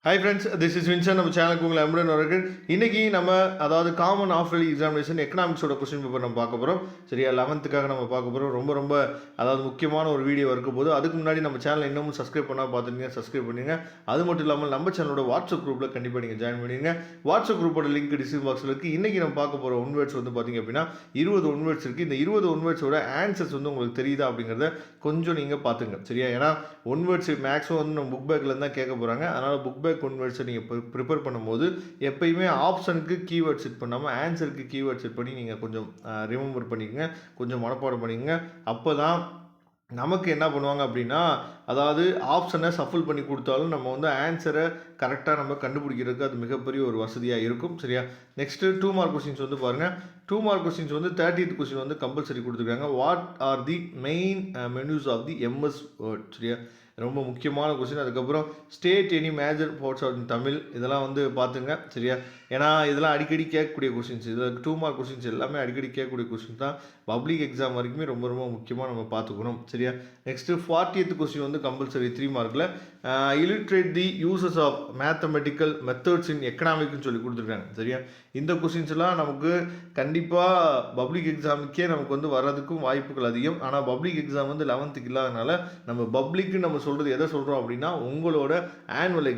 Hi friends, this is Vinson. நம்ம சேனலுக்கு உங்களை அன்புடன் வரவேற்கிறேன். இன்றைக்கி நம்ம அதாவது காமன் ஆஃப் இயர்லி எக்ஸாமினேஷன் எக்கனாமிக்ஸோட கொஸ்டின் பேப்பர் நம்ம பார்க்க போகிறோம். சரியா, 11th நம்ம பார்க்க போகிறோம். ரொம்ப அதாவது முக்கியமான ஒரு வீடியோ இருக்க போது. அதுக்கு முன்னாடி நம்ம சேனலை இன்னமும் சப்ஸ்கிரைப் பண்ணால் பார்த்துருங்க, சப்ஸ்கிரைப் பண்ணுங்க. அது மட்டும் இல்லாமல் நம்ம சேனலோட வாட்ஸ்அப் குரூப்பில் கண்டிப்பாக நீங்கள் ஜாயின் பண்ணிடுங்க. வாட்ஸ்அப் குரூப்போட லிங்க் டிஸ்கிரிப்ஷன் பாக்ஸில் இருக்குது. இன்றைக்கி நம்ம பார்க்க போகிற ஒன்வேர்ட்ஸ் வந்து பார்த்திங்க அப்படின்னா 20 ஒன்வேர்ட்ஸ் இருக்குது. இந்த 20 ஒன்வேர்ட்ஸோட ஆன்சர்ஸ் வந்து உங்களுக்கு தெரியுதா அப்படிங்கிறத கொஞ்சம் நீங்கள் பார்த்துங்க. சரியா, ஏன்னா ஒன்வேர்ட்ஸ் மேக்ஸிமம் வந்து நம்ம புக் பேக்லேருந்து தான் கேட்க போகிறாங்க. அதனால் புக் பேக் ஒன்வேர்ட்ஸை நீங்கள் ப்ரிப்பேர் பண்ணும்போது எப்பயுமே ஆப்ஷனுக்கு கீவேர்ட் செட் பண்ணாமல் ஆன்சருக்கு கீவேர்ட் செட் பண்ணி நீங்கள் கொஞ்சம் ரிமெம்பர் பண்ணிக்கங்க, கொஞ்சம் மனப்பாடம் பண்ணிக்கங்க. அப்போ தான் நமக்கு என்ன பண்ணுவாங்க அப்படின்னா, அதாவது ஆப்ஷனை சஃபில் பண்ணி கொடுத்தாலும் நம்ம வந்து ஆன்சரை கரெக்டாக நம்ம கண்டுபிடிக்கிறதுக்கு அது மிகப்பெரிய ஒரு வசதியாக இருக்கும். சரியா, நெக்ஸ்ட்டு 2 மார்க் கொஸ்டின்ஸ் வந்து பாருங்கள். 2 மார்க் கொஸ்டின்ஸ் வந்து 30th கொஸ்டின் வந்து கம்பல்சரி கொடுத்துருக்காங்க. What are the main menus of the MS Word. சரியா, ரொம்ப முக்கியமான கொஸ்டின். அதுக்கப்புறம் state any major ports of Tamil, இதெல்லாம் வந்து பார்த்துங்க. சரியா, ஏன்னா இதெல்லாம் அடிக்கடி கேட்கக்கூடிய கொஸ்டின்ஸ். இதில் 2 மார்க் கொஸ்டின்ஸ் எல்லாமே அடிக்கடி கேட்கக்கூடிய கொஸ்டின் தான். பப்ளிக் எக்ஸாம் வரைக்குமே ரொம்ப முக்கியமாக நம்ம பார்த்துக்கணும். சரியா, நெக்ஸ்ட்டு 40th கொஸ்டின் வந்து கம்பல்சரி 3 மார்க்கில் illustrate the uses of mathematical methods in எக்கனாமிக்னு சொல்லி கொடுத்துருக்காங்க. சரியா, இந்த கொஸ்டின்ஸ் எல்லாம் நமக்கு கண்டிப்பாக பப்ளிக் எக்ஸாமுக்கே நமக்கு வந்து வர்றதுக்கும் வாய்ப்புகள் அதிகம். ஆனால் பப்ளிக் எக்ஸாம் வந்து 11th இல்லாதனால நம்ம பப்ளிக்கு நம்ம சொல்கிறது எதை சொல்கிறோம் அப்படின்னா உங்களோட ஆனுவல்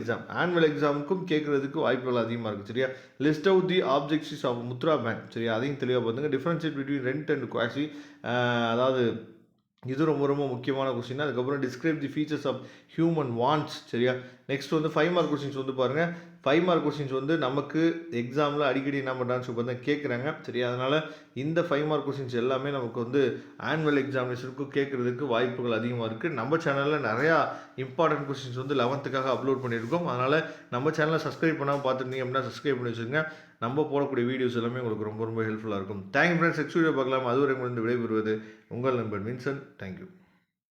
எக்ஸாமுக்கும் கேட்குறதுக்கு வாய்ப்புகள் அதிகமாக இருக்குது. சரியா, list out the objectives of Mudra bank. சரியா, அதையும் தெளிவாக பார்த்துங்க. Differentiate between rent and quasi, அதாவது இது ரொம்ப முக்கியமான கொஸ்டின். அதுக்கப்புறம் describe the features of human wants. சரியா, நெக்ஸ்ட் வந்து 5 மார்க் கொஸ்டின்ஸ் வந்து பாருங்கள். 5 மார்க் கொஸ்டின்ஸ் வந்து நமக்கு எக்ஸாமில் அடிக்கடி என்ன பண்ணுறான்னு சொல்லி பார்த்தா கேட்குறாங்க. சரியா, அதனால் இந்த 5 மார்க் கொஸ்டின்ஸ் எல்லாமே நமக்கு வந்து ஆனுவல் எக்ஸாமினேஷனுக்கு கேட்குறதுக்கு வாய்ப்புகள் அதிகமாக இருக்குது. நம்ம சேனலில் நிறையா இம்பார்ட்டன்ட் கொஸ்டின்ஸ் வந்து 11th அப்லோட் பண்ணியிருக்கோம். அதனால் நம்ம சேனலை சப்ஸ்கிரைப் பண்ணாமல் பார்த்துருந்தீங்க அப்படின்னா சப்ஸ்கிரைப் பண்ணி வச்சுருங்க. நம்ம போடக்கூடிய வீடியோஸ் எல்லாமே உங்களுக்கு ரொம்ப ஹெல்ப்ஃபுல்லாக இருக்கும். Thank you friends. நெக்ஸ்ட் வீடியோ பார்க்கலாம். அதுவரை விடைபெறுவது உங்கள் நண்பன் வின்சன். தேங்க்யூ.